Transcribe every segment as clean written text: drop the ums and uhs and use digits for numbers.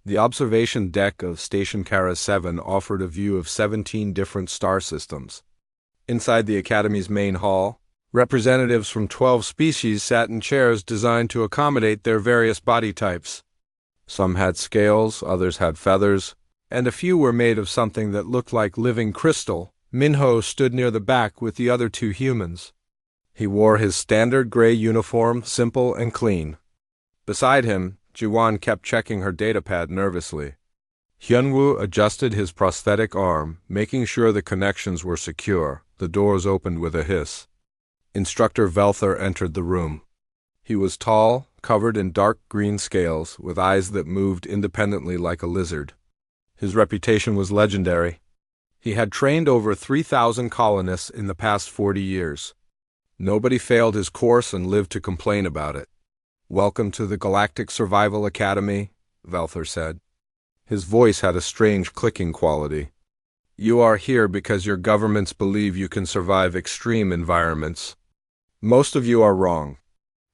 The observation deck of Station Kara 7 offered a view of 17 different star systems. Inside the Academy's main hall, representatives from 12 species sat in chairs designed to accommodate their various body types. Some had scales, others had feathers, and a few were made of something that looked like living crystal. Minho stood near the back with the other two humans. He wore his standard gray uniform, simple and clean. Beside him, Jiwan kept checking her datapad nervously. Hyunwoo adjusted his prosthetic arm, making sure the connections were secure. The doors opened with a hiss. Instructor Velther entered the room. He was tall, covered in dark green scales, with eyes that moved independently like a lizard. His reputation was legendary. He had trained over 3,000 colonists in the past 40 years. Nobody failed his course and lived to complain about it. "Welcome to the Galactic Survival Academy," Velther said. His voice had a strange clicking quality. "You are here because your governments believe you can survive extreme environments. Most of you are wrong."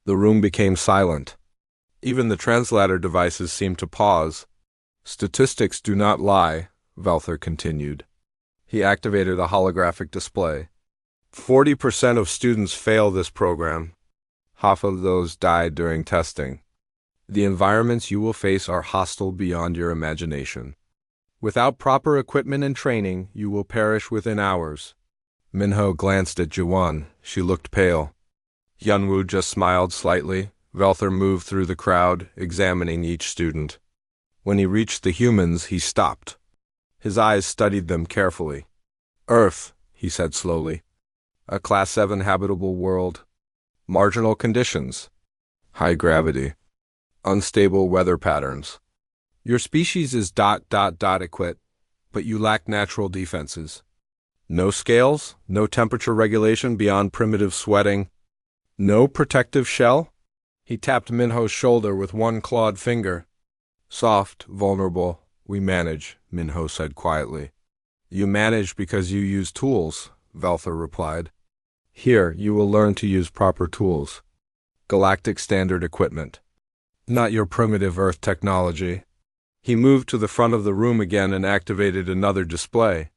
The room became silent. Even the translator devices seemed to pause. "Statistics do not lie," Velther continued. He activated a holographic display. 40% of students fail this program. Half of those died during testing. The environments you will face are hostile beyond your imagination. Without proper equipment and training, you will perish within hours. Minho glanced at Jiwan. She looked pale. Hyunwoo just smiled slightly. Velther moved through the crowd, examining each student. When he reached the humans, he stopped. His eyes studied them carefully. "Earth," he said slowly. "A Class 7 habitable world. Marginal conditions. High gravity. Unstable weather patterns. Your species is ... equipped, but you lack natural defenses. No scales, no temperature regulation beyond primitive sweating. No protective shell?" He tapped Minho's shoulder with one clawed finger. "Soft, vulnerable, we manage," Minho said quietly. "You manage because you use tools," Velther replied. "Here, you will learn to use proper tools. Galactic standard equipment. Not your primitive Earth technology." He moved to the front of the room again and activated another display.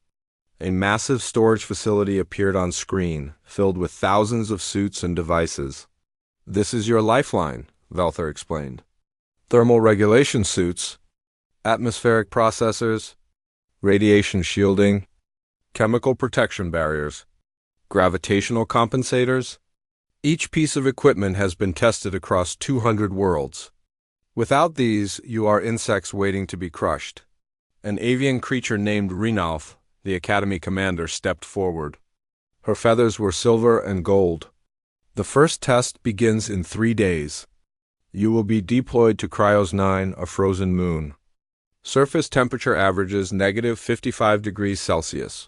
A massive storage facility appeared on screen, filled with thousands of suits and devices. "This is your lifeline," Velther explained. "Thermal regulation suits, atmospheric processors, radiation shielding, chemical protection barriers, gravitational compensators. Each piece of equipment has been tested across 200 worlds. Without these, you are insects waiting to be crushed." An avian creature named Rinalf, the Academy commander, stepped forward. Her feathers were silver and gold. "The first test begins in 3 days. You will be deployed to Cryos 9, a frozen moon. Surface temperature averages -55 degrees Celsius.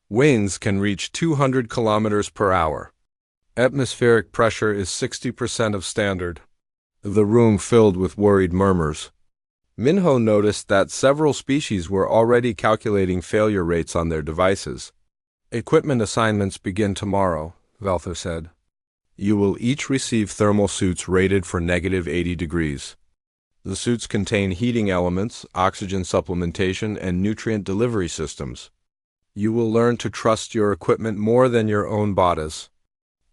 Winds can reach 200 kilometers per hour. Atmospheric pressure is 60% of standard." The room filled with worried murmurs. Minho noticed that several species were already calculating failure rates on their devices. "Equipment assignments begin tomorrow," Velther said. "You will each receive thermal suits rated for -80 degrees. The suits contain heating elements, oxygen supplementation, and nutrient delivery systems. You will learn to trust your equipment more than your own bodies.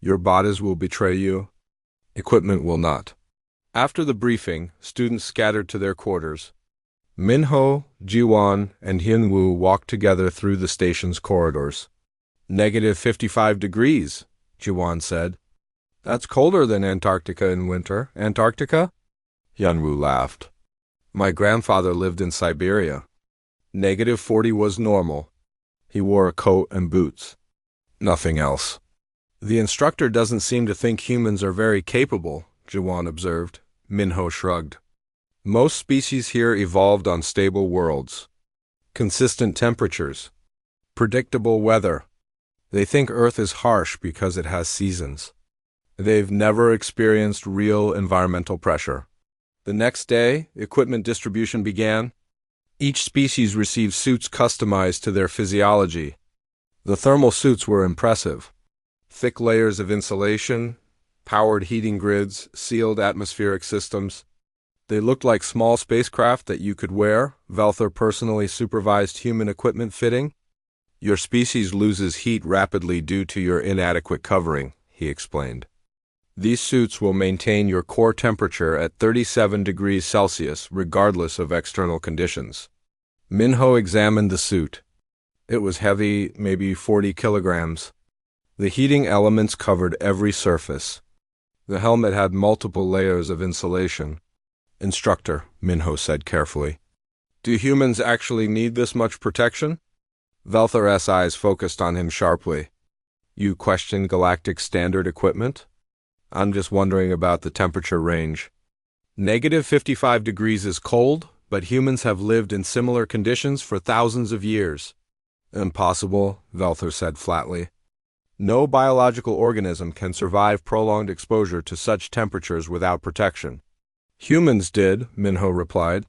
Your bodies will betray you. Equipment will not." After the briefing, students scattered to their quarters. Minho, Jiwan, and Hyunwoo walked together through the station's corridors. -55 degrees, Jiwan said. "That's colder than Antarctica in winter." "Antarctica?" Hyunwoo laughed. "My grandfather lived in Siberia. -40 was normal. He wore a coat and boots. Nothing else." "The instructor doesn't seem to think humans are very capable," Jiwan observed. Minho shrugged. "Most species here evolved on stable worlds. Consistent temperatures. Predictable weather. They think Earth is harsh because it has seasons. They've never experienced real environmental pressure." The next day, equipment distribution began. Each species received suits customized to their physiology. The thermal suits were impressive. Thick layers of insulation, powered heating grids, sealed atmospheric systems. They looked like small spacecraft that you could wear. Velther personally supervised human equipment fitting. Your species loses heat rapidly due to your inadequate covering, he explained. These suits will maintain your core temperature at 37 degrees Celsius regardless of external conditions. Minho examined the suit. It was heavy, maybe 40 kilograms. The heating elements covered every surface. The helmet had multiple layers of insulation. Instructor, Minho said carefully. Do humans actually need this much protection? Velther's eyes focused on him sharply. You question galactic standard equipment? I'm just wondering about the temperature range. -55 degrees is cold, but humans have lived in similar conditions for thousands of years. Impossible, Velther said flatly. No biological organism can survive prolonged exposure to such temperatures without protection. Humans did, Minho replied.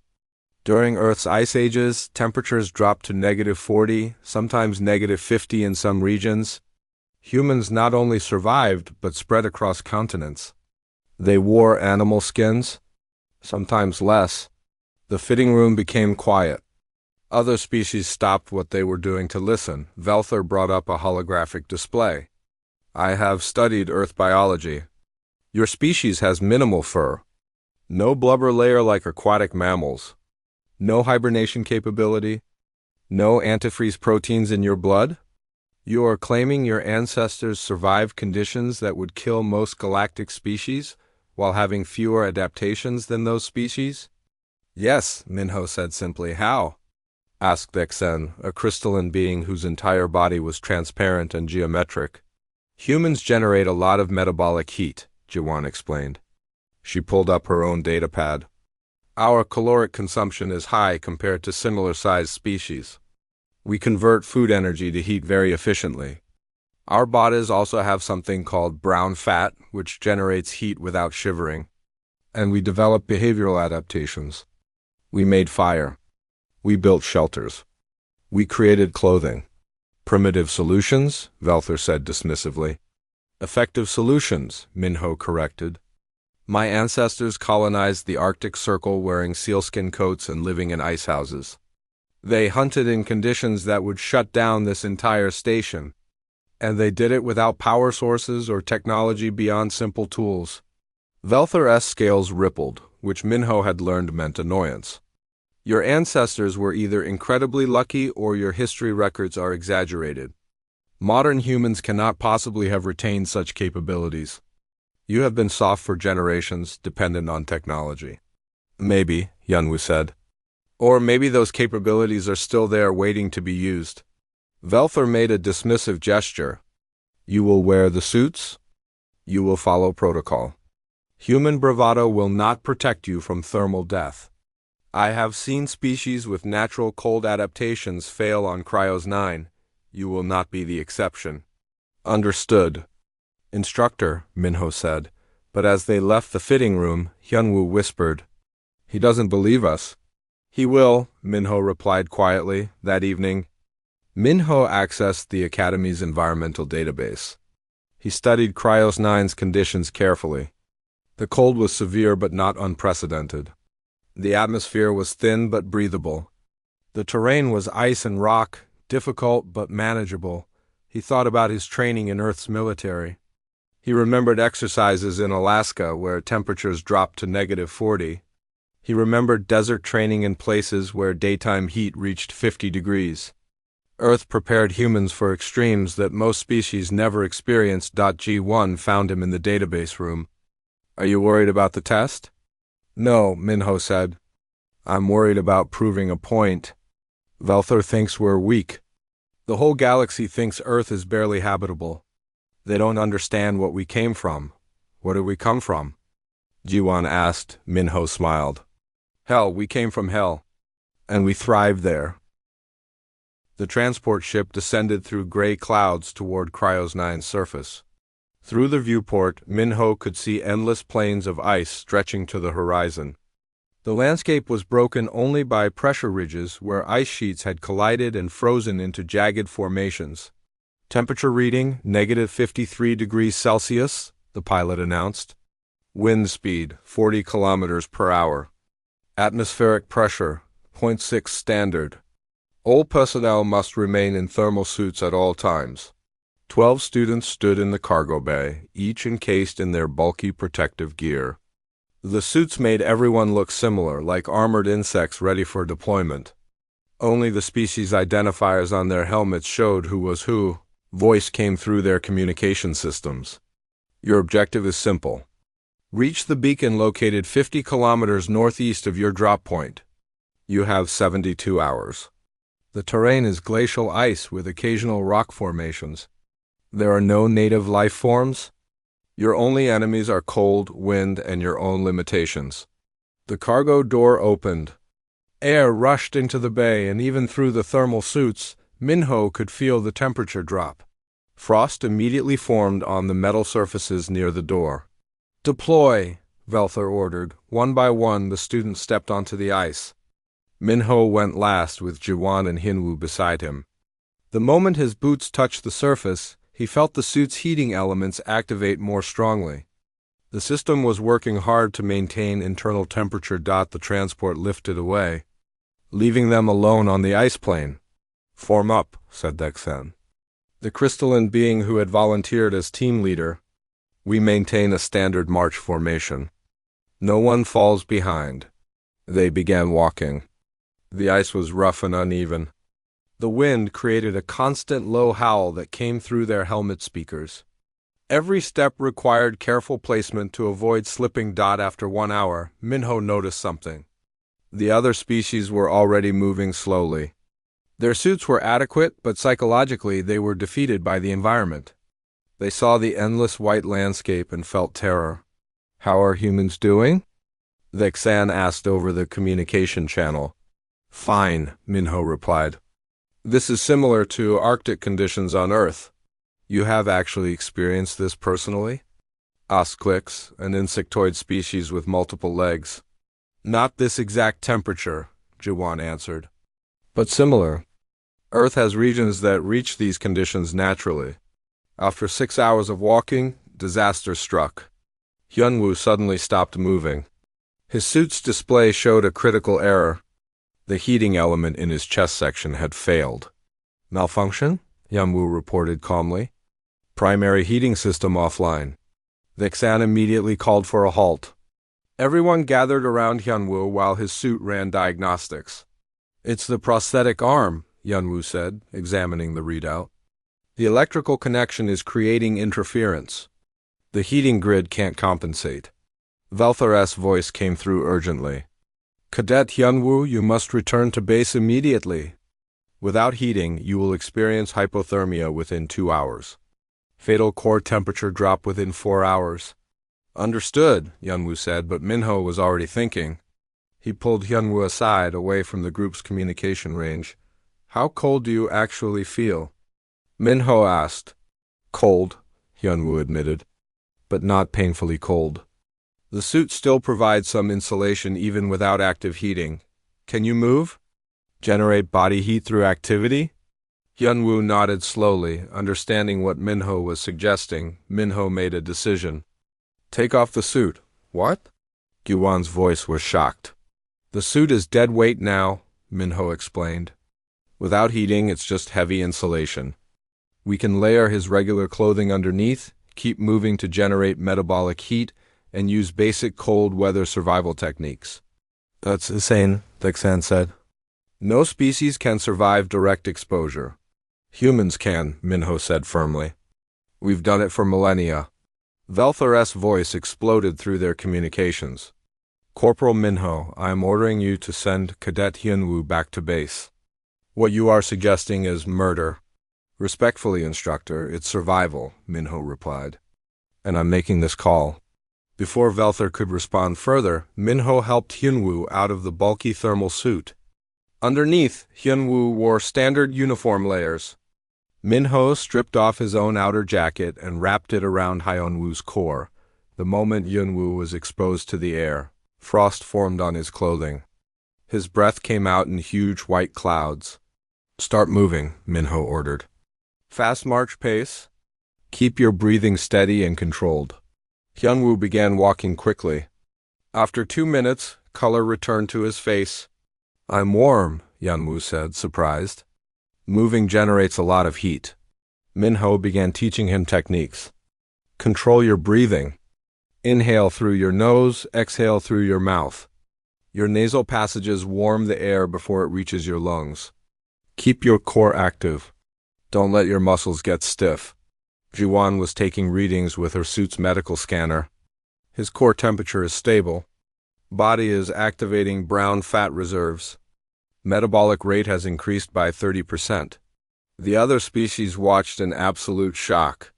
During Earth's ice ages, temperatures dropped to -40, sometimes -50 in some regions. Humans not only survived, but spread across continents. They wore animal skins, sometimes less. The fitting room became quiet. Other species stopped what they were doing to listen. Velther brought up a holographic display. I have studied Earth biology. Your species has minimal fur. No blubber layer like aquatic mammals. No hibernation capability. No antifreeze proteins in your blood. You are claiming your ancestors survived conditions that would kill most galactic species, while having fewer adaptations than those species? Yes, Minho said simply. How? Asked Exen, a crystalline being whose entire body was transparent and geometric. Humans generate a lot of metabolic heat, Jiwan explained. She pulled up her own datapad. Our caloric consumption is high compared to similar-sized species. We convert food energy to heat very efficiently. Our bodies also have something called brown fat, which generates heat without shivering. And we develop behavioral adaptations. We made fire. We built shelters. We created clothing. Primitive solutions, Velther said dismissively. Effective solutions, Minho corrected. My ancestors colonized the Arctic Circle wearing sealskin coats and living in ice houses. They hunted in conditions that would shut down this entire station. And they did it without power sources or technology beyond simple tools. Velther's scales rippled, which Minho had learned meant annoyance. Your ancestors were either incredibly lucky or your history records are exaggerated. Modern humans cannot possibly have retained such capabilities. You have been soft for generations, dependent on technology. Maybe, Yunwu said. Or maybe those capabilities are still there waiting to be used. Velther made a dismissive gesture. You will wear the suits? You will follow protocol. Human bravado will not protect you from thermal death. I have seen species with natural cold adaptations fail on Cryos 9. You will not be the exception. Understood. Instructor, Minho said, but as they left the fitting room, Hyunwoo whispered, He doesn't believe us. He will, Minho replied quietly, that evening. Minho accessed the Academy's environmental database. He studied Cryos 9's conditions carefully. The cold was severe but not unprecedented. The atmosphere was thin but breathable. The terrain was ice and rock, difficult but manageable. He thought about his training in Earth's military. He remembered exercises in Alaska where temperatures dropped to -40. He remembered desert training in places where daytime heat reached 50 degrees. Earth prepared humans for extremes that most species never experienced. G1 found him in the database room. Are you worried about the test? No, Minho said. I'm worried about proving a point. Velther thinks we're weak. The whole galaxy thinks Earth is barely habitable. They don't understand what we came from. Where did we come from? Jiwan asked. Minho smiled. Hell, we came from hell. And we thrived there. The transport ship descended through gray clouds toward Cryos 9's surface. Through the viewport, Minho could see endless plains of ice stretching to the horizon. The landscape was broken only by pressure ridges where ice sheets had collided and frozen into jagged formations. Temperature reading, -53 degrees Celsius, the pilot announced. Wind speed, 40 kilometers per hour. Atmospheric pressure, point 0.6 standard. All personnel must remain in thermal suits at all times. 12 students stood in the cargo bay, each encased in their bulky protective gear. The suits made everyone look similar, like armored insects ready for deployment. Only the species identifiers on their helmets showed who was who. Voice came through their communication systems. Your objective is simple. Reach the beacon located 50 kilometers northeast of your drop point. You have 72 hours. The terrain is glacial ice with occasional rock formations. There are no native life forms. Your only enemies are cold, wind, and your own limitations. The cargo door opened. Air rushed into the bay, and even through the thermal suits, Minho could feel the temperature drop. Frost immediately formed on the metal surfaces near the door. Deploy, Velther ordered. One by one, the students stepped onto the ice. Minho went last, with Jiwan and Hinwoo beside him. The moment his boots touched the surface, he felt the suit's heating elements activate more strongly. The system was working hard to maintain internal temperature. The transport lifted away, leaving them alone on the ice plane. Form up, said Dexan, the crystalline being who had volunteered as team leader. We maintain a standard march formation. No one falls behind. They began walking. The ice was rough and uneven. The wind created a constant low howl that came through their helmet speakers. Every step required careful placement to avoid slipping. After 1 hour, Minho noticed something. The other species were already moving slowly. Their suits were adequate, but psychologically they were defeated by the environment. They saw the endless white landscape and felt terror. How are humans doing? Vexan asked over the communication channel. Fine, Minho replied. This is similar to Arctic conditions on Earth. You have actually experienced this personally? Osclix, an insectoid species with multiple legs. Not this exact temperature, Jiwan answered. But similar. Earth has regions that reach these conditions naturally. After 6 hours of walking, disaster struck. Hyunwoo suddenly stopped moving. His suit's display showed a critical error. The heating element in his chest section had failed. Malfunction? Hyunwoo reported calmly. Primary heating system offline. Vexan immediately called for a halt. Everyone gathered around Hyunwoo while his suit ran diagnostics. It's the prosthetic arm, Hyunwoo said, examining the readout. The electrical connection is creating interference. The heating grid can't compensate. Velther's voice came through urgently. Cadet Hyunwoo, you must return to base immediately. Without heating, you will experience hypothermia within 2 hours. Fatal core temperature drop within 4 hours. Understood, Hyunwoo said, but Minho was already thinking. He pulled Hyunwoo aside, away from the group's communication range. How cold do you actually feel? Minho asked. Cold, Hyunwoo admitted, but not painfully cold. The suit still provides some insulation even without active heating. Can you move? Generate body heat through activity? Hyunwoo nodded slowly, understanding what Minho was suggesting. Minho made a decision. Take off the suit. What? Gyuwan's voice was shocked. The suit is dead weight now, Minho explained. Without heating, it's just heavy insulation. We can layer his regular clothing underneath, keep moving to generate metabolic heat, and use basic cold weather survival techniques. That's insane, Vexan said. No species can survive direct exposure. Humans can, Minho said firmly. We've done it for millennia. Velther's voice exploded through their communications. Corporal Minho, I am ordering you to send Cadet Hyunwoo back to base. What you are suggesting is murder. Respectfully, Instructor, it's survival, Minho replied. And I'm making this call. Before Velther could respond further, Minho helped Hyunwoo out of the bulky thermal suit. Underneath, Hyunwoo wore standard uniform layers. Minho stripped off his own outer jacket and wrapped it around Hyunwoo's core. The moment Hyunwoo was exposed to the air, frost formed on his clothing. His breath came out in huge white clouds. Start moving, Minho ordered. Fast march pace. Keep your breathing steady and controlled. Hyunwoo began walking quickly. After 2 minutes, Color returned to his face. I'm warm, Yanwu said, surprised. Moving generates a lot of heat. Minho began teaching him techniques. Control your breathing. Inhale through your nose, exhale through your mouth. Your nasal passages warm the air before it reaches your lungs. Keep your core active. Don't let your muscles get stiff. Jiwan was taking readings with her suit's medical scanner. His core temperature is stable. Body is activating brown fat reserves. Metabolic rate has increased by 30%. The other species watched in absolute shock.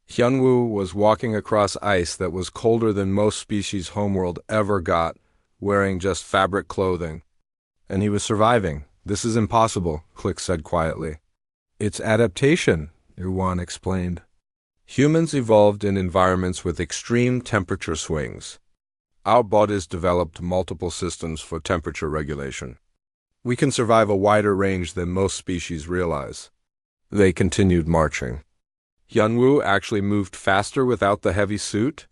Hyunwoo was walking across ice that was colder than most species' homeworld ever got, wearing just fabric clothing. And he was surviving. This is impossible, Click said quietly. It's adaptation, Irwan explained. Humans evolved in environments with extreme temperature swings. Our bodies developed multiple systems for temperature regulation. We can survive a wider range than most species realize. They continued marching. Hyunwoo actually moved faster without the heavy suit.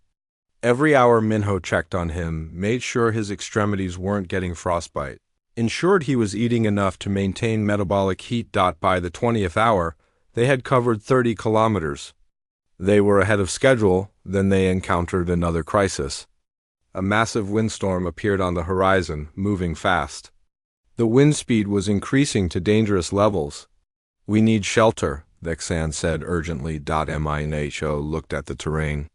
Every hour Minho checked on him, made sure his extremities weren't getting frostbite, ensured he was eating enough to maintain metabolic heat. By the 20th hour, they had covered 30 kilometers. They were ahead of schedule, then they encountered another crisis. A massive windstorm appeared on the horizon, moving fast. The wind speed was increasing to dangerous levels. We need shelter, Vexan said urgently. Minho looked at the terrain.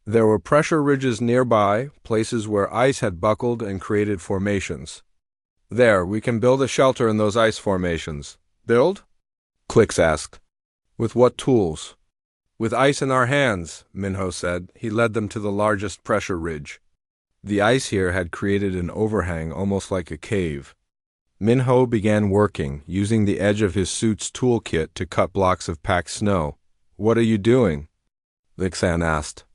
There were pressure ridges nearby, places where ice had buckled and created formations. There, we can build a shelter in those ice formations. Build? Clicks asked. With what tools? With ice in our hands, Minho said. He led them to the largest pressure ridge. The ice here had created an overhang almost like a cave. Minho began working, using the edge of his suit's toolkit to cut blocks of packed snow. What are you doing? Vixan asked.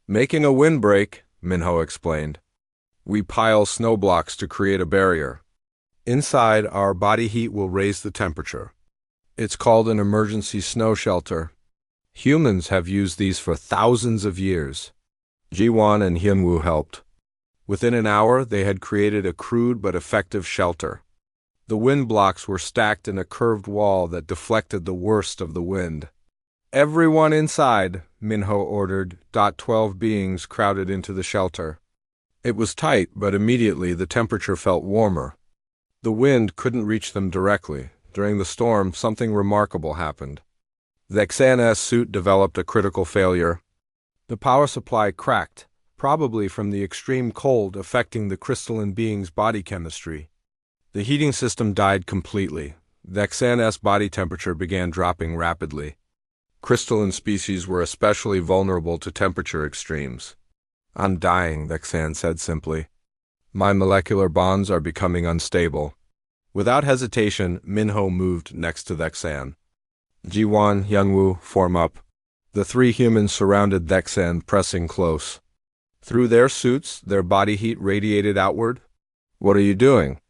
Making a windbreak, Minho explained. We pile snow blocks to create a barrier. Inside, our body heat will raise the temperature. It's called an emergency snow shelter. Humans have used these for thousands of years. Jiwan and Hyunwoo helped. Within an hour, they had created a crude but effective shelter. The wind blocks were stacked in a curved wall that deflected the worst of the wind. Everyone inside, Minho ordered. 12 beings crowded into the shelter. It was tight, but immediately the temperature felt warmer. The wind couldn't reach them directly. During the storm, something remarkable happened. Vexana's suit developed a critical failure. The power supply cracked, probably from the extreme cold affecting the crystalline being's body chemistry. The heating system died completely. Vexana's body temperature began dropping rapidly. Crystalline species were especially vulnerable to temperature extremes. I'm dying, Vexan said simply. My molecular bonds are becoming unstable. Without hesitation, Minho moved next to Vexan. Jiwan, Hyunwoo, form up. The three humans surrounded Vexan, pressing close. Through their suits, their body heat radiated outward. What are you doing?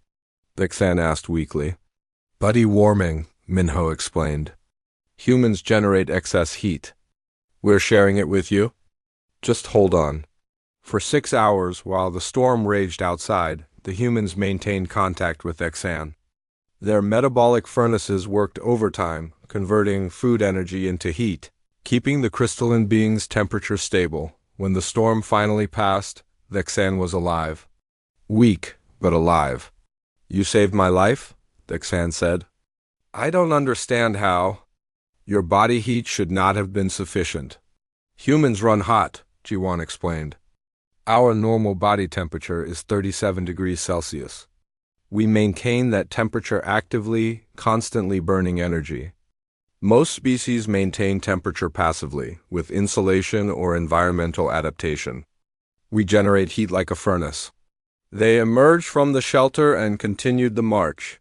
Vexan asked weakly. Body warming, Minho explained. Humans generate excess heat. We're sharing it with you? Just hold on. For 6 hours, while the storm raged outside, the humans maintained contact with Vexan. Their metabolic furnaces worked overtime, converting food energy into heat, keeping the crystalline being's temperature stable. When the storm finally passed, Vexan was alive. Weak, but alive. You saved my life? Vexan said. I don't understand how. Your body heat should not have been sufficient. Humans run hot, Jiwan explained. Our normal body temperature is 37 degrees Celsius. We maintain that temperature actively, constantly burning energy. Most species maintain temperature passively, with insulation or environmental adaptation. We generate heat like a furnace. They emerged from the shelter and continued the march.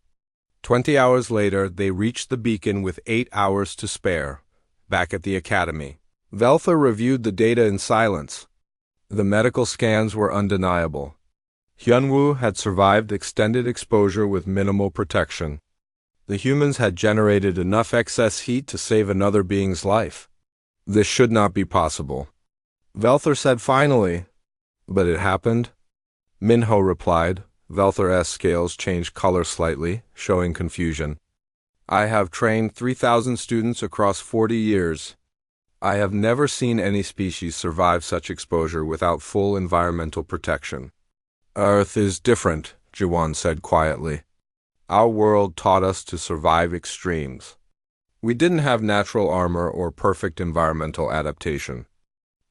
20 hours later, they reached the beacon with 8 hours to spare, back at the academy. Veltha reviewed the data in silence. The medical scans were undeniable. Hyunwoo had survived extended exposure with minimal protection. The humans had generated enough excess heat to save another being's life. This should not be possible. Veltha said finally, but it happened. Minho replied. Velther's scales changed color slightly, showing confusion. I have trained 3,000 students across 40 years. I have never seen any species survive such exposure without full environmental protection. Earth is different, Jiwan said quietly. Our world taught us to survive extremes. We didn't have natural armor or perfect environmental adaptation.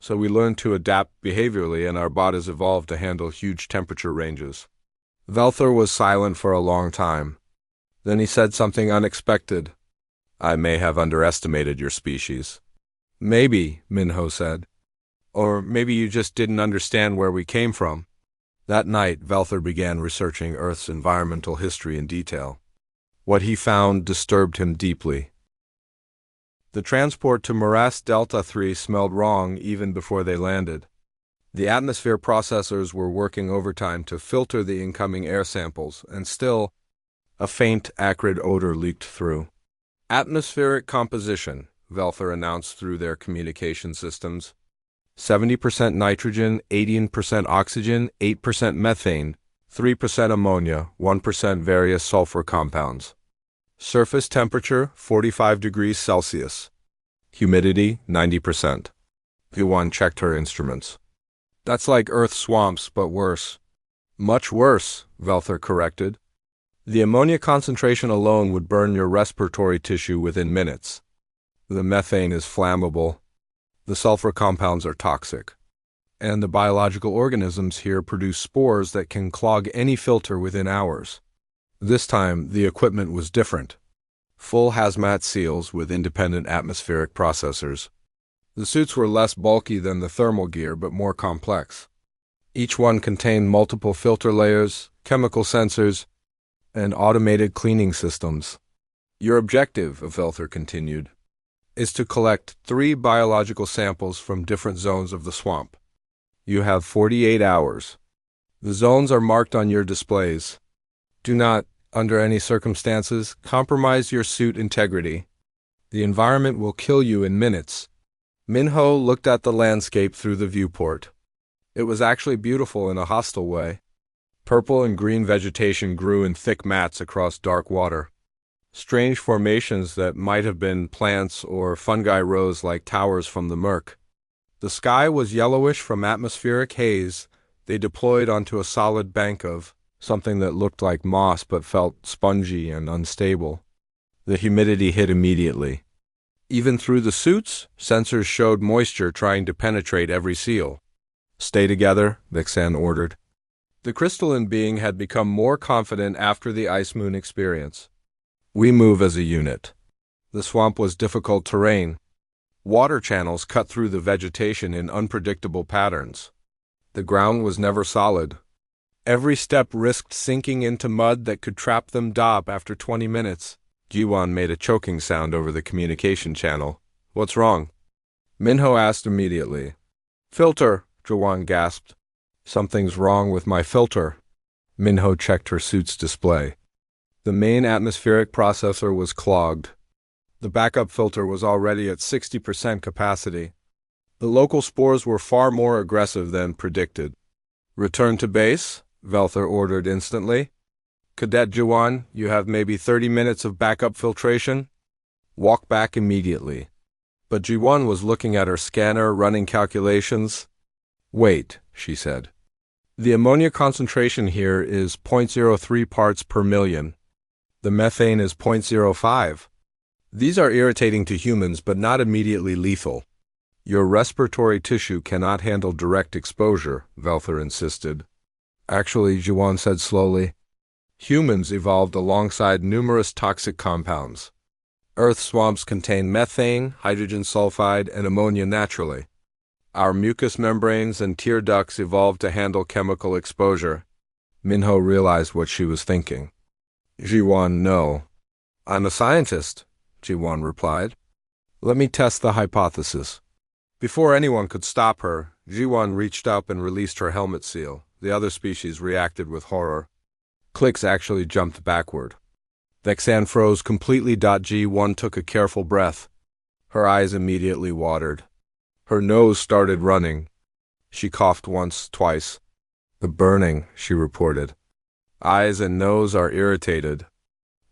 So we learned to adapt behaviorally, and our bodies evolved to handle huge temperature ranges. Velther was silent for a long time. Then he said something unexpected. I may have underestimated your species. Maybe, Minho said. Or maybe you just didn't understand where we came from. That night, Velther began researching Earth's environmental history in detail. What he found disturbed him deeply. The transport to Morass Delta 3 smelled wrong even before they landed. The atmosphere processors were working overtime to filter the incoming air samples, and still, a faint, acrid odor leaked through. Atmospheric composition, Velther announced through their communication systems. 70% nitrogen, 18% oxygen, 8% methane, 3% ammonia, 1% various sulfur compounds. Surface temperature, 45 degrees Celsius. Humidity, 90%. Yuan checked her instruments. That's like Earth swamps, but worse. Much worse, Velther corrected. The ammonia concentration alone would burn your respiratory tissue within minutes. The methane is flammable. The sulfur compounds are toxic. And the biological organisms here produce spores that can clog any filter within hours. This time, the equipment was different. Full hazmat seals with independent atmospheric processors. The suits were less bulky than the thermal gear, but more complex. Each one contained multiple filter layers, chemical sensors, and automated cleaning systems. Your objective, Velther continued, is to collect 3 biological samples from different zones of the swamp. You have 48 hours. The zones are marked on your displays. Do not, under any circumstances, compromise your suit integrity. The environment will kill you in minutes. Minho looked at the landscape through the viewport. It was actually beautiful in a hostile way. Purple and green vegetation grew in thick mats across dark water. Strange formations that might have been plants or fungi rose like towers from the murk. The sky was yellowish from atmospheric haze they deployed onto a solid bank of something that looked like moss but felt spongy and unstable. The humidity hit immediately. Even through the suits, sensors showed moisture trying to penetrate every seal. Stay together, Vixen ordered. The crystalline being had become more confident after the Ice Moon experience. We move as a unit. The swamp was difficult terrain. Water channels cut through the vegetation in unpredictable patterns. The ground was never solid. Every step risked sinking into mud that could trap them deep after 20 minutes. Jiwan made a choking sound over the communication channel. What's wrong? Minho asked immediately. Filter, Jiwan gasped. Something's wrong with my filter. Minho checked her suit's display. The main atmospheric processor was clogged. The backup filter was already at 60% capacity. The local spores were far more aggressive than predicted. Return to base, Velther ordered instantly. Cadet Jiwan, you have maybe 30 minutes of backup filtration. Walk back immediately. But Jiwan was looking at her scanner, running calculations. Wait, she said. The ammonia concentration here is 0.03 parts per million. The methane is 0.05. These are irritating to humans but not immediately lethal. Your respiratory tissue cannot handle direct exposure, Velther insisted. Actually, Jiwan said slowly, humans evolved alongside numerous toxic compounds. Earth swamps contain methane, hydrogen sulfide, and ammonia naturally. Our mucous membranes and tear ducts evolved to handle chemical exposure. Minho realized what she was thinking. Jiwan, no. I'm a scientist, Jiwan replied. Let me test the hypothesis. Before anyone could stop her, Jiwan reached up and released her helmet seal. The other species reacted with horror. Clicks actually jumped backward. Vexan froze completely. G1 took a careful breath. Her eyes immediately watered. Her nose started running. She coughed once, twice. The burning, she reported. Eyes and nose are irritated,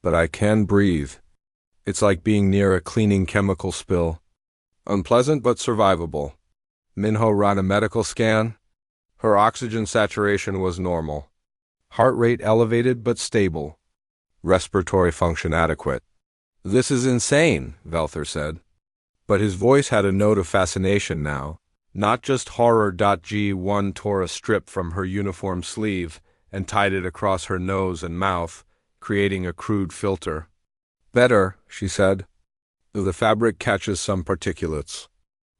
but I can breathe. It's like being near a cleaning chemical spill. Unpleasant but survivable. Minho ran a medical scan. Her oxygen saturation was normal. Heart rate elevated but stable. Respiratory function adequate. This is insane, Velther said. But his voice had a note of fascination now. Not just horror. G1 tore a strip from her uniform sleeve and tied it across her nose and mouth, creating a crude filter. Better, she said. The fabric catches some particulates.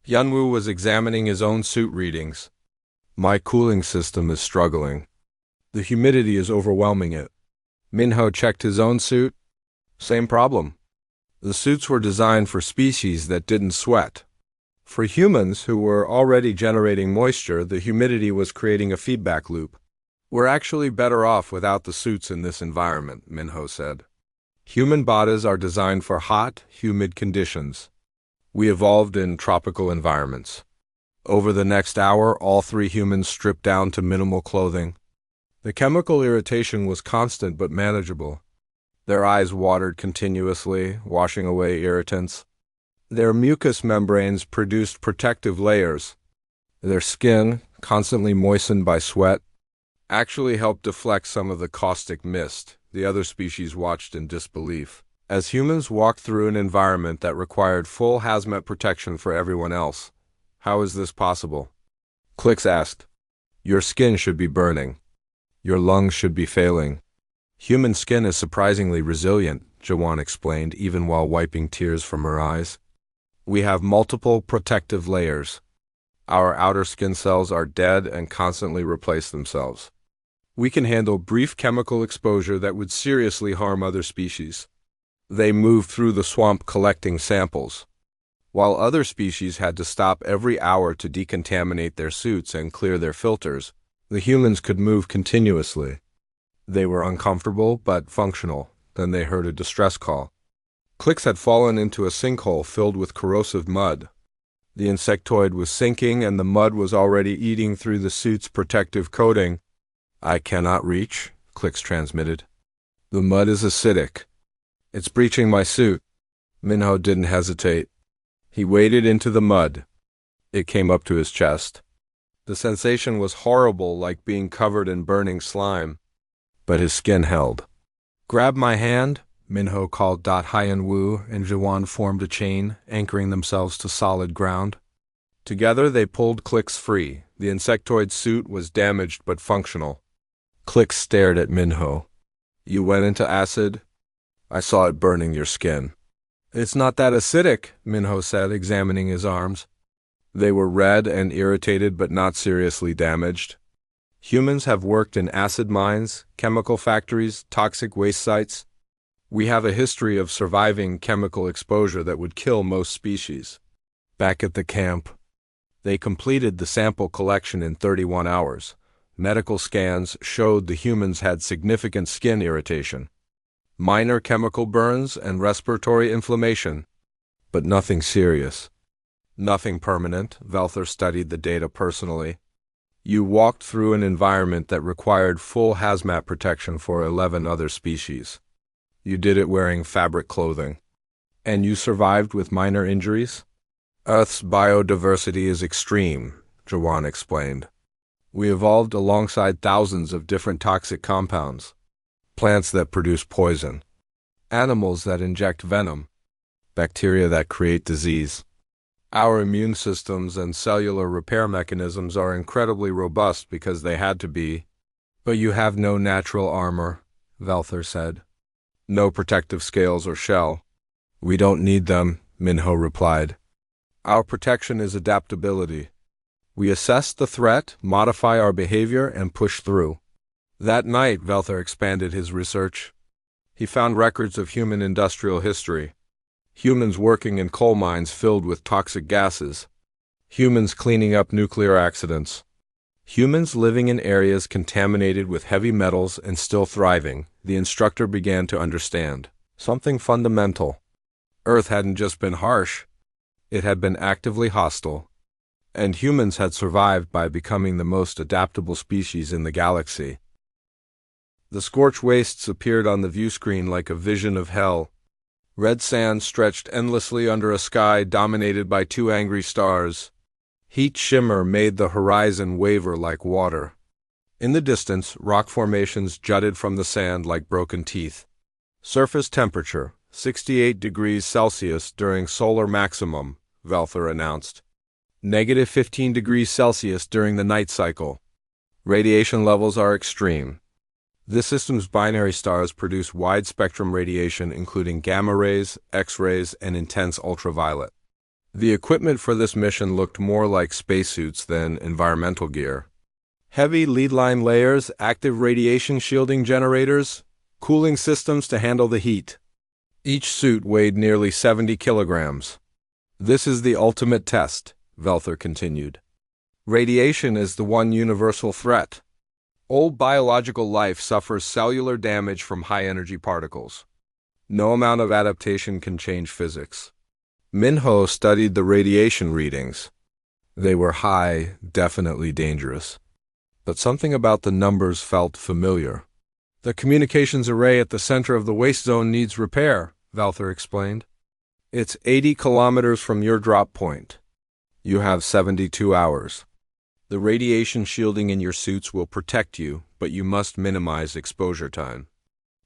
Yunwoo was examining his own suit readings. My cooling system is struggling. The humidity is overwhelming it. Minho checked his own suit. Same problem. The suits were designed for species that didn't sweat. For humans who were already generating moisture, the humidity was creating a feedback loop. We're actually better off without the suits in this environment, Minho said. Human bodies are designed for hot, humid conditions. We evolved in tropical environments. Over the next hour, all three humans stripped down to minimal clothing. The chemical irritation was constant but manageable. Their eyes watered continuously, washing away irritants. Their mucous membranes produced protective layers. Their skin, constantly moistened by sweat, actually helped deflect some of the caustic mist. The other species watched in disbelief, as humans walked through an environment that required full hazmat protection for everyone else. How is this possible? Clix asked. Your skin should be burning. Your lungs should be failing. Human skin is surprisingly resilient, Jawan explained, even while wiping tears from her eyes. We have multiple protective layers. Our outer skin cells are dead and constantly replace themselves. We can handle brief chemical exposure that would seriously harm other species. They move through the swamp collecting samples. While other species had to stop every hour to decontaminate their suits and clear their filters, the humans could move continuously. They were uncomfortable but functional. Then they heard a distress call. Clix had fallen into a sinkhole filled with corrosive mud. The insectoid was sinking and the mud was already eating through the suit's protective coating. I cannot reach, Clix transmitted. The mud is acidic. It's breaching my suit. Minho didn't hesitate. He waded into the mud. It came up to his chest. The sensation was horrible, like being covered in burning slime. But his skin held. Grab my hand, Minho called. Hyen-Woo and Jawan formed a chain, anchoring themselves to solid ground. Together they pulled Clix free. The insectoid suit was damaged but functional. Clix stared at Minho. You went into acid? I saw it burning your skin. It's not that acidic, Minho said, examining his arms. They were red and irritated but not seriously damaged. Humans have worked in acid mines, chemical factories, toxic waste sites. We have a history of surviving chemical exposure that would kill most species. Back at the camp, they completed the sample collection in 31 hours. Medical scans showed the humans had significant skin irritation, minor chemical burns and respiratory inflammation, but nothing serious. Nothing permanent. Velther studied the data personally. You walked through an environment that required full hazmat protection for 11 other species. You did it wearing fabric clothing. And you survived with minor injuries? Earth's biodiversity is extreme, Jawan explained. We evolved alongside thousands of different toxic compounds. Plants that produce poison. Animals that inject venom. Bacteria that create disease. Our immune systems and cellular repair mechanisms are incredibly robust because they had to be. But you have no natural armor, Velther said. No protective scales or shell. We don't need them, Minho replied. Our protection is adaptability. We assess the threat, modify our behavior, and push through. That night, Velther expanded his research. He found records of human industrial history. Humans working in coal mines filled with toxic gases. Humans cleaning up nuclear accidents. Humans living in areas contaminated with heavy metals and still thriving. The instructor began to understand something fundamental. Earth hadn't just been harsh. It had been actively hostile. and humans had survived by becoming the most adaptable species in the galaxy. The scorched wastes appeared on the view screen like a vision of hell. Red sand stretched endlessly under a sky dominated by two angry stars. Heat shimmer made the horizon waver like water. In the distance, rock formations jutted from the sand like broken teeth. Surface temperature, 68 degrees Celsius during solar maximum, Velther announced. Negative 15 degrees Celsius during the night cycle. Radiation levels are extreme. This system's binary stars produce wide-spectrum radiation including gamma rays, X-rays, and intense ultraviolet. The equipment for this mission looked more like spacesuits than environmental gear. Heavy lead-line layers, active radiation shielding generators, cooling systems to handle the heat. Each suit weighed nearly 70 kilograms. This is the ultimate test, Velther continued. Radiation is the one universal threat. All biological life suffers cellular damage from high-energy particles. No amount of adaptation can change physics. Minho studied the radiation readings. They were high, definitely dangerous. But something about the numbers felt familiar. The communications array at the center of the waste zone needs repair, Velther explained. It's 80 kilometers from your drop point. You have 72 hours. The radiation shielding in your suits will protect you, but you must minimize exposure time.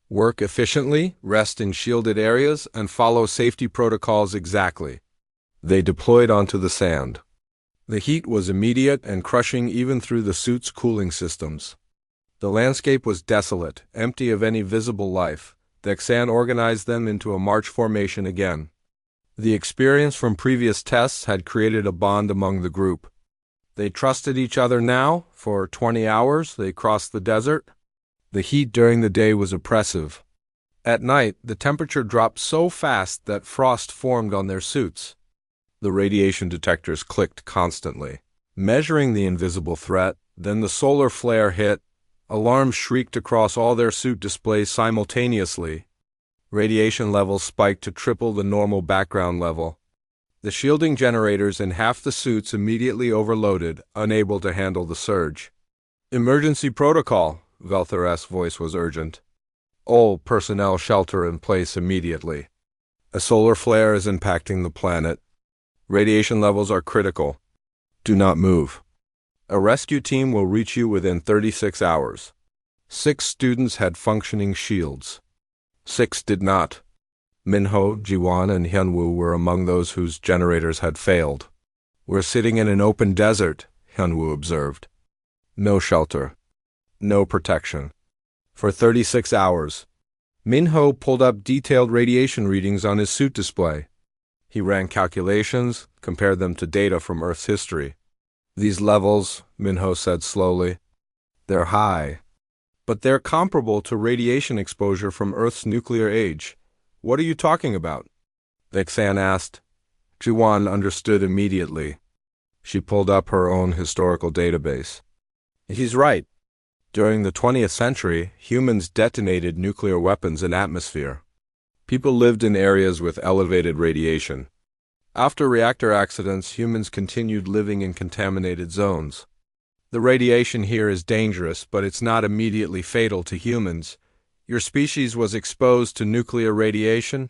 Work efficiently, rest in shielded areas, and follow safety protocols exactly. They deployed onto the sand. The heat was immediate and crushing even through the suit's cooling systems. The landscape was desolate, empty of any visible life. Dexan organized them into a march formation again. The experience from previous tests had created a bond among the group. They trusted each other now. For 20 hours, they crossed the desert. The heat during the day was oppressive. At night, the temperature dropped so fast that frost formed on their suits. The radiation detectors clicked constantly, measuring the invisible threat. Then the solar flare hit. Alarms shrieked across all their suit displays simultaneously. Radiation levels spiked to triple the normal background level. The shielding generators in half the suits immediately overloaded, unable to handle the surge. Emergency protocol, Velther's voice was urgent. All personnel shelter in place immediately. A solar flare is impacting the planet. Radiation levels are critical. Do not move. A rescue team will reach you within 36 hours. 6 students had functioning shields. 6 did not. Minho, Jiwan, and Hyunwoo were among those whose generators had failed. We're sitting in an open desert, Hyunwoo observed. No shelter. No protection. For 36 hours. Minho pulled up detailed radiation readings on his suit display. He ran calculations, compared them to data from Earth's history. These levels, Minho said slowly, they're high. But they're comparable to radiation exposure from Earth's nuclear age. What are you talking about? Vexan asked. Jiwan understood immediately. She pulled up her own historical database. He's right. During the 20th century, humans detonated nuclear weapons in atmosphere. People lived in areas with elevated radiation. After reactor accidents, humans continued living in contaminated zones. The radiation here is dangerous, but it's not immediately fatal to humans. Your species was exposed to nuclear radiation?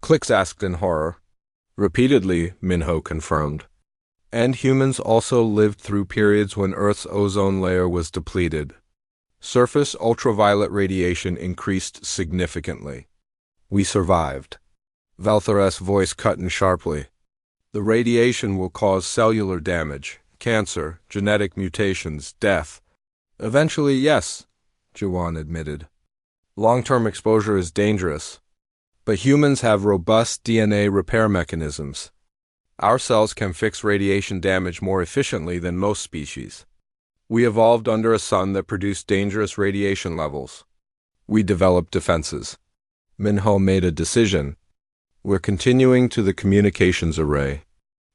Clix asked in horror. Repeatedly, Minho confirmed. And humans also lived through periods when Earth's ozone layer was depleted. Surface ultraviolet radiation increased significantly. We survived. Valther's voice cut in sharply. The radiation will cause cellular damage, cancer, genetic mutations, death. Eventually, yes, Jiwan admitted. Long-term exposure is dangerous. But humans have robust DNA repair mechanisms. Our cells can fix radiation damage more efficiently than most species. We evolved under a sun that produced dangerous radiation levels. We developed defenses. Minho made a decision. We're continuing to the communications array.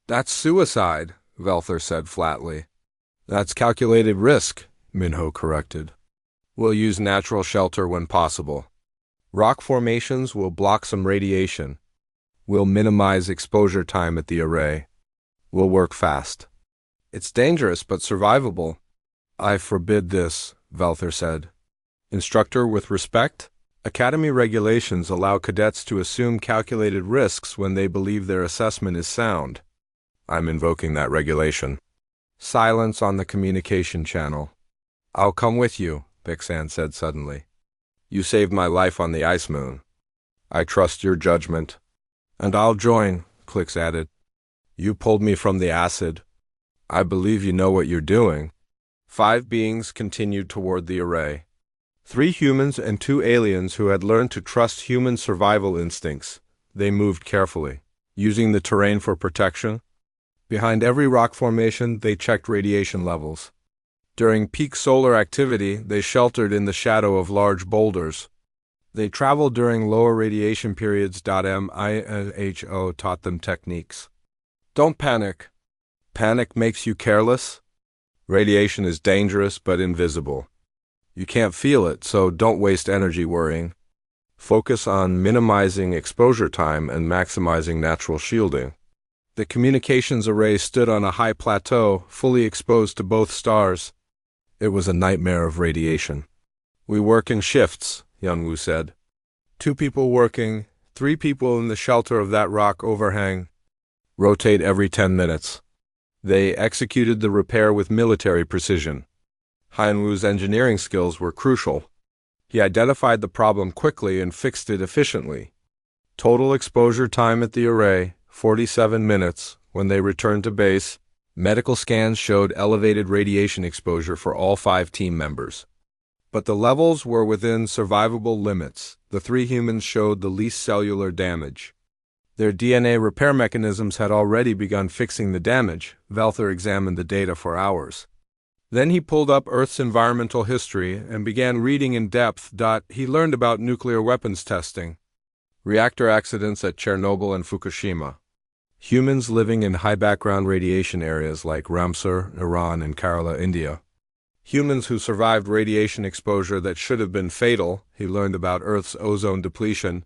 That's suicide, Velther said flatly. That's calculated risk, Minho corrected. We'll use natural shelter when possible. Rock formations will block some radiation. We'll minimize exposure time at the array. We'll work fast. It's dangerous but survivable. I forbid this, Valther said. Instructor, with respect? Academy regulations allow cadets to assume calculated risks when they believe their assessment is sound. I'm invoking that regulation. Silence on the communication channel. I'll come with you, Bixan said suddenly. You saved my life on the ice moon. I trust your judgment. And I'll join, Clix added. You pulled me from the acid. I believe you know what you're doing. 5 beings continued toward the array. 3 humans and 2 aliens who had learned to trust human survival instincts. They moved carefully, using the terrain for protection. Behind every rock formation, they checked radiation levels. During peak solar activity, they sheltered in the shadow of large boulders. They traveled during lower radiation periods. MINHO taught them techniques. Don't panic. Panic makes you careless. Radiation is dangerous but invisible. You can't feel it, so don't waste energy worrying. Focus on minimizing exposure time and maximizing natural shielding. The communications array stood on a high plateau, fully exposed to both stars. It was a nightmare of radiation. We work in shifts, Yunwu said. 2 people working, 3 people in the shelter of that rock overhang. Rotate every 10 minutes. They executed the repair with military precision. Haianwu's engineering skills were crucial. He identified the problem quickly and fixed it efficiently. Total exposure time at the array, 47 minutes. When they returned to base, medical scans showed elevated radiation exposure for all 5 team members. But the levels were within survivable limits. The 3 humans showed the least cellular damage. Their DNA repair mechanisms had already begun fixing the damage. Valther examined the data for hours. Then he pulled up Earth's environmental history and began reading in depth. He learned about nuclear weapons testing, reactor accidents at Chernobyl and Fukushima, humans living in high-background radiation areas like Ramsar, Iran, and Kerala, India, humans who survived radiation exposure that should have been fatal. He learned about Earth's ozone depletion,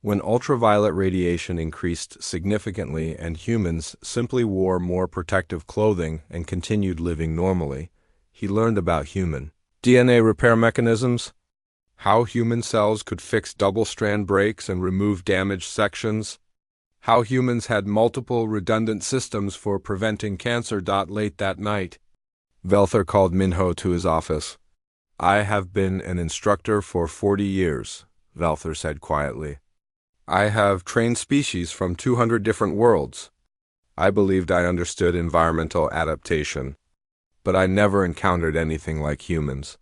when ultraviolet radiation increased significantly and humans simply wore more protective clothing and continued living normally. He learned about human DNA repair mechanisms, how human cells could fix double-strand breaks and remove damaged sections, how humans had multiple redundant systems for preventing cancer. Late that night, Valther called Minho to his office. I have been an instructor for 40 years, Valther said quietly. I have trained species from 200 different worlds. I believed I understood environmental adaptation, but I never encountered anything like humans.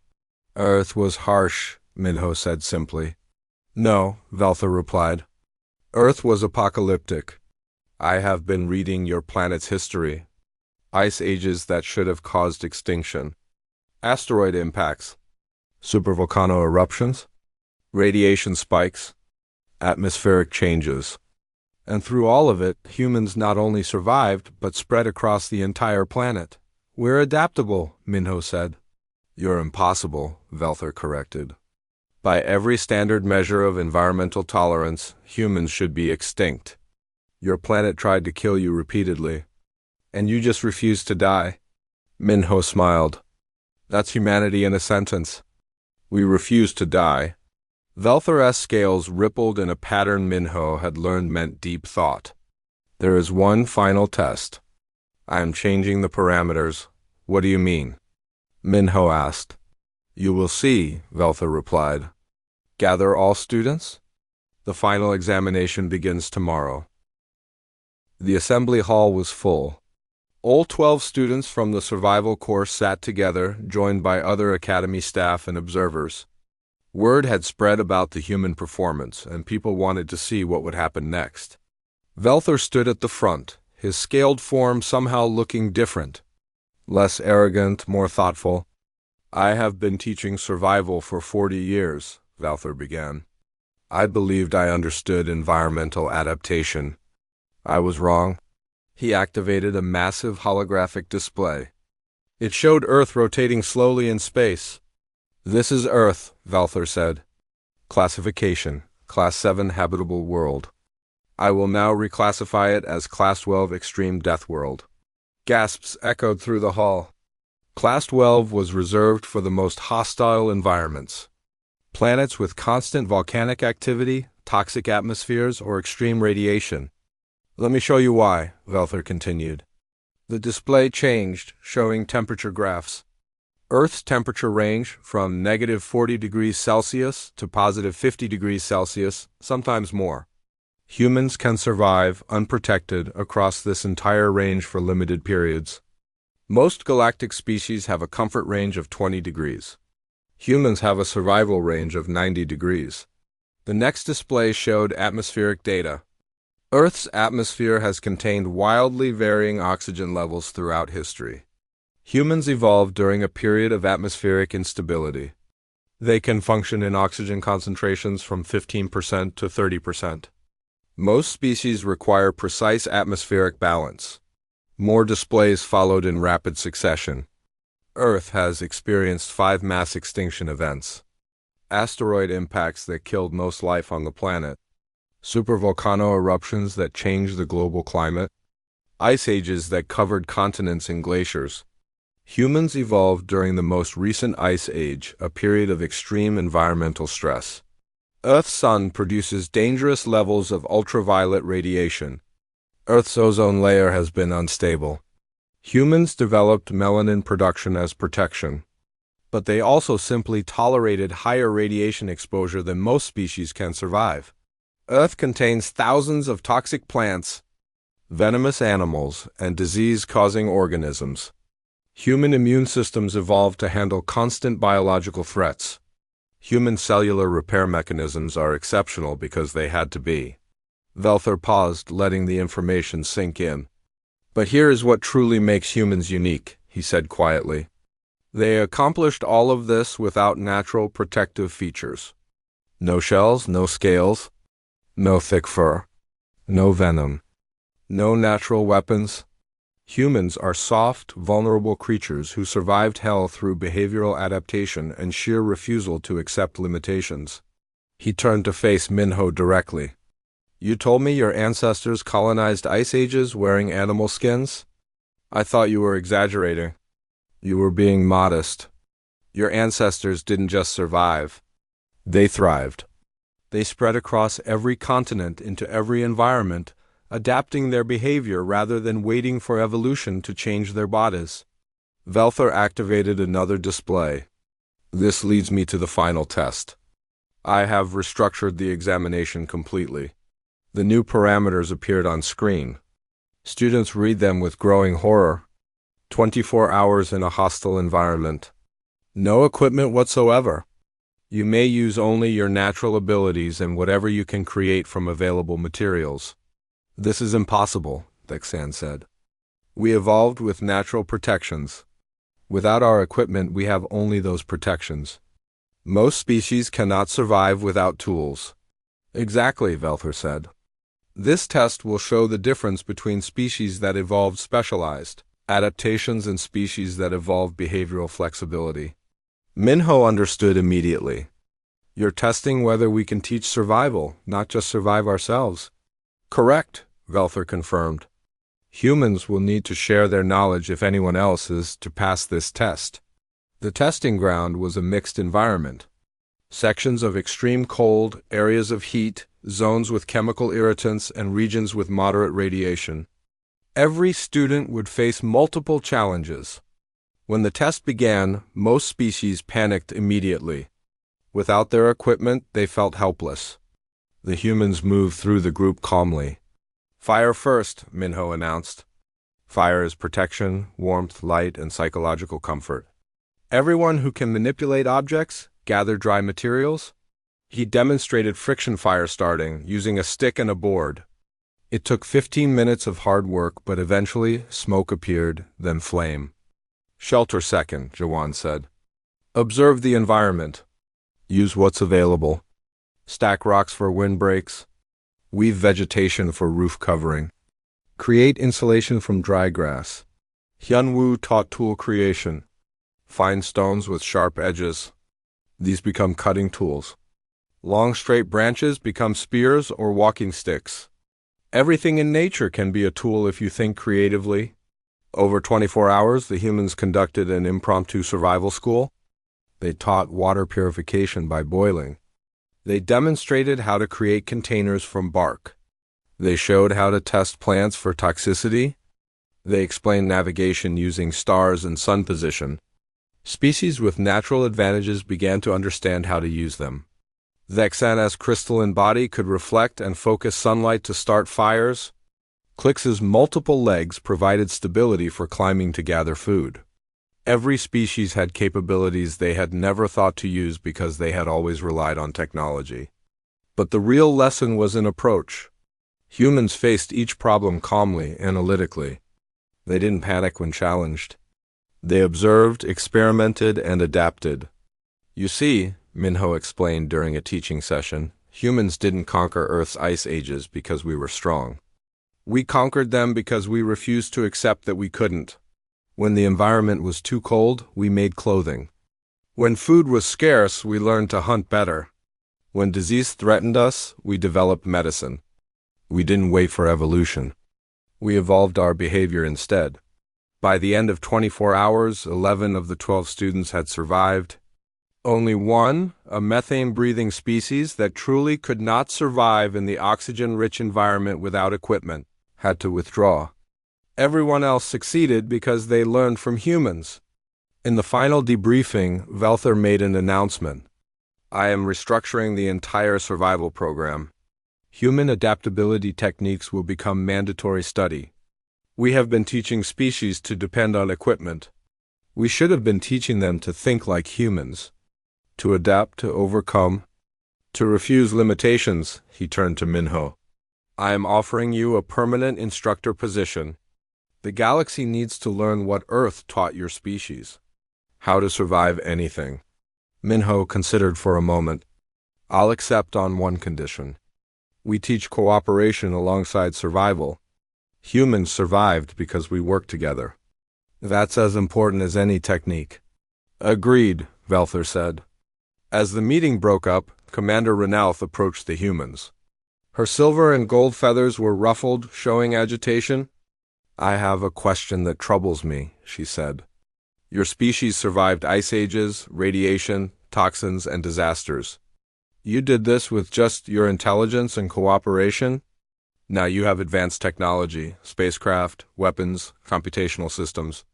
Earth was harsh, Minho said simply. No, Valther replied. Earth was apocalyptic. I have been reading your planet's history. Ice ages that should have caused extinction. Asteroid impacts. Supervolcano eruptions. Radiation spikes. Atmospheric changes. And through all of it, humans not only survived, but spread across the entire planet. We're adaptable, Minho said. You're impossible, Valther corrected. By every standard measure of environmental tolerance, humans should be extinct. Your planet tried to kill you repeatedly, and you just refused to die. Minho smiled. That's humanity in a sentence. We refuse to die. Valther's scales rippled in a pattern Minho had learned meant deep thought. There is one final test. I am changing the parameters. What do you mean? Minho asked. You will see, Valther replied. Gather all students? The final examination begins tomorrow. The assembly hall was full. All 12 students from the survival course sat together, joined by other academy staff and observers. Word had spread about the human performance, and people wanted to see what would happen next. Valther stood at the front, his scaled form somehow looking different. Less arrogant, more thoughtful. I have been teaching survival for 40 years, Valther began. I believed I understood environmental adaptation. I was wrong. He activated a massive holographic display. It showed Earth rotating slowly in space. This is Earth, Valther said. Classification, Class 7 Habitable World. I will now reclassify it as Class 12 Extreme Death World. Gasps echoed through the hall. Class 12 was reserved for the most hostile environments. Planets with constant volcanic activity, toxic atmospheres, or extreme radiation. Let me show you why, Velther continued. The display changed, showing temperature graphs. Earth's temperature range from negative 40 degrees Celsius to positive 50 degrees Celsius, sometimes more. Humans can survive unprotected across this entire range for limited periods. Most galactic species have a comfort range of 20 degrees. Humans have a survival range of 90 degrees. The next display showed atmospheric data. Earth's atmosphere has contained wildly varying oxygen levels throughout history. Humans evolved during a period of atmospheric instability. They can function in oxygen concentrations from 15% to 30%. Most species require precise atmospheric balance. More displays followed in rapid succession. Earth has experienced 5 mass extinction events. Asteroid impacts that killed most life on the planet. Supervolcano eruptions that changed the global climate. Ice ages that covered continents in glaciers. Humans evolved during the most recent ice age, a period of extreme environmental stress. Earth's sun produces dangerous levels of ultraviolet radiation. Earth's ozone layer has been unstable. Humans developed melanin production as protection, but they also simply tolerated higher radiation exposure than most species can survive. Earth contains thousands of toxic plants, venomous animals, and disease-causing organisms. Human immune systems evolved to handle constant biological threats. Human cellular repair mechanisms are exceptional because they had to be. Velther paused, letting the information sink in. But here is what truly makes humans unique, he said quietly. They accomplished all of this without natural protective features. No shells, no scales, no thick fur, no venom, no natural weapons. Humans are soft, vulnerable creatures who survived hell through behavioral adaptation and sheer refusal to accept limitations. He turned to face Minho directly. You told me your ancestors colonized ice ages wearing animal skins? I thought you were exaggerating. You were being modest. Your ancestors didn't just survive. They thrived. They spread across every continent into every environment, adapting their behavior rather than waiting for evolution to change their bodies. Velther activated another display. This leads me to the final test. I have restructured the examination completely. The new parameters appeared on screen. Students read them with growing horror. 24 hours in a hostile environment. No equipment whatsoever. You may use only your natural abilities and whatever you can create from available materials. This is impossible, Dexan said. We evolved with natural protections. Without our equipment, we have only those protections. Most species cannot survive without tools. Exactly, Velther said. This test will show the difference between species that evolved specialized adaptations and species that evolved behavioral flexibility. Minho understood immediately. You're testing whether we can teach survival, not just survive ourselves. Correct, Velther confirmed. Humans will need to share their knowledge if anyone else is to pass this test. The testing ground was a mixed environment. Sections of extreme cold, areas of heat, zones with chemical irritants, and regions with moderate radiation. Every student would face multiple challenges. When the test began, most species panicked immediately. Without their equipment, they felt helpless. The humans moved through the group calmly. Fire first, Minho announced. Fire is protection, warmth, light, and psychological comfort. Everyone who can manipulate objects, gather dry materials. He demonstrated friction fire starting, using a stick and a board. It took 15 minutes of hard work, but eventually smoke appeared, then flame. Shelter second, Jawan said. Observe the environment. Use what's available. Stack rocks for windbreaks. Weave vegetation for roof covering. Create insulation from dry grass. Hyunwoo taught tool creation. Find stones with sharp edges. These become cutting tools. Long straight branches become spears or walking sticks. Everything in nature can be a tool if you think creatively. Over 24 hours, the humans conducted an impromptu survival school. They taught water purification by boiling. They demonstrated how to create containers from bark. They showed how to test plants for toxicity. They explained navigation using stars and sun position. Species with natural advantages began to understand how to use them. Vexana's crystalline body could reflect and focus sunlight to start fires. Clix's multiple legs provided stability for climbing to gather food. Every species had capabilities they had never thought to use because they had always relied on technology. But the real lesson was in approach. Humans faced each problem calmly, analytically. They didn't panic when challenged. They observed, experimented, and adapted. You see, Minho explained during a teaching session, humans didn't conquer Earth's ice ages because we were strong. We conquered them because we refused to accept that we couldn't. When the environment was too cold, we made clothing. When food was scarce, we learned to hunt better. When disease threatened us, we developed medicine. We didn't wait for evolution. We evolved our behavior instead. By the end of 24 hours, 11 of the 12 students had survived. Only one, a methane-breathing species that truly could not survive in the oxygen-rich environment without equipment, had to withdraw. Everyone else succeeded because they learned from humans. In the final debriefing, Velther made an announcement. I am restructuring the entire survival program. Human adaptability techniques will become mandatory study. We have been teaching species to depend on equipment. We should have been teaching them to think like humans, to adapt, to overcome, to refuse limitations. He turned to Minho. I am offering you a permanent instructor position. The galaxy needs to learn what Earth taught your species. How to survive anything. Minho considered for a moment. I'll accept on one condition. We teach cooperation alongside survival. Humans survived because we worked together. That's as important as any technique. Agreed, Velther said. As the meeting broke up, Commander Renalth approached the humans. Her silver and gold feathers were ruffled, showing agitation. I have a question that troubles me, she said. Your species survived ice ages, radiation, toxins, and disasters. You did this with just your intelligence and cooperation? Now you have advanced technology, spacecraft, weapons, computational systems.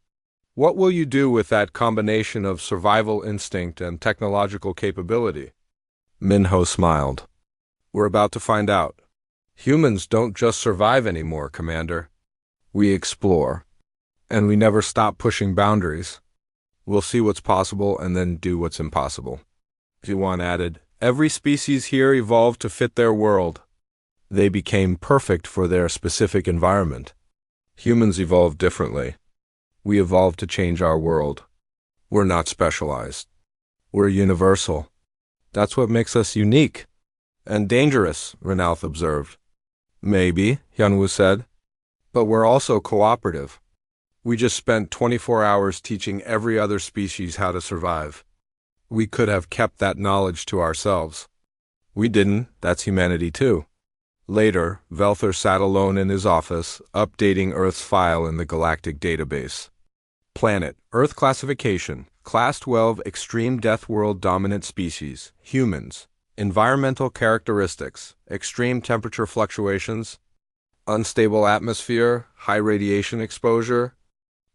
What will you do with that combination of survival instinct and technological capability? Minho smiled. We're about to find out. Humans don't just survive anymore, Commander. We explore. And we never stop pushing boundaries. We'll see what's possible and then do what's impossible. Jiwan added, every species here evolved to fit their world. They became perfect for their specific environment. Humans evolved differently. We evolved to change our world. We're not specialized. We're universal. That's what makes us unique. And dangerous, Renalth observed. Maybe, Hyunwoo said. But we're also cooperative. We just spent 24 hours teaching every other species how to survive. We could have kept that knowledge to ourselves. We didn't. That's humanity too. Later, Velther sat alone in his office, updating Earth's file in the Galactic database. Planet, Earth classification, Class 12 Extreme Death World Dominant Species, Humans. Environmental characteristics, extreme temperature fluctuations, unstable atmosphere, high radiation exposure,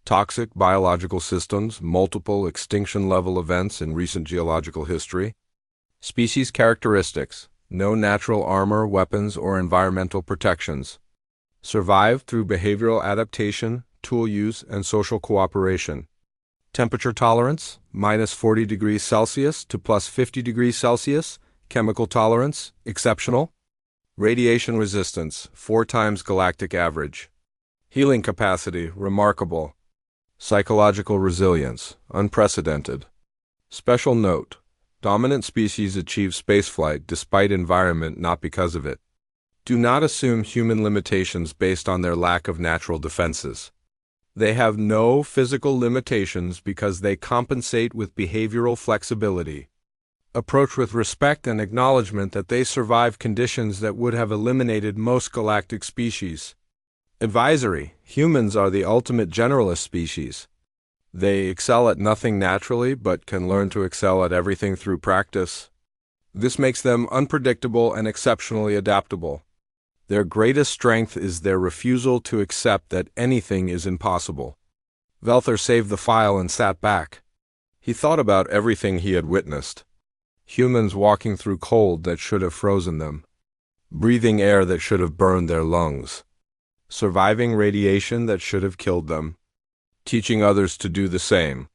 toxic biological systems, multiple extinction-level events in recent geological history. Species characteristics, no natural armor, weapons, or environmental protections. Survived through behavioral adaptation, tool use, and social cooperation. Temperature tolerance, minus 40 degrees Celsius to plus 50 degrees Celsius. Chemical tolerance, exceptional. Radiation resistance, 4 times galactic average. Healing capacity, remarkable. Psychological resilience, unprecedented. Special note, dominant species achieve spaceflight despite environment, not because of it. Do not assume human limitations based on their lack of natural defenses. They have no physical limitations because they compensate with behavioral flexibility. Approach with respect and acknowledgement that they survive conditions that would have eliminated most galactic species. Advisory, Humans are the ultimate generalist species. They excel at nothing naturally, but can learn to excel at everything through practice. This makes them unpredictable and exceptionally adaptable. Their greatest strength is their refusal to accept that anything is impossible. Velther saved the file and sat back. He thought about everything he had witnessed. Humans walking through cold that should have frozen them. Breathing air that should have burned their lungs. Surviving radiation that should have killed them. Teaching others to do the same.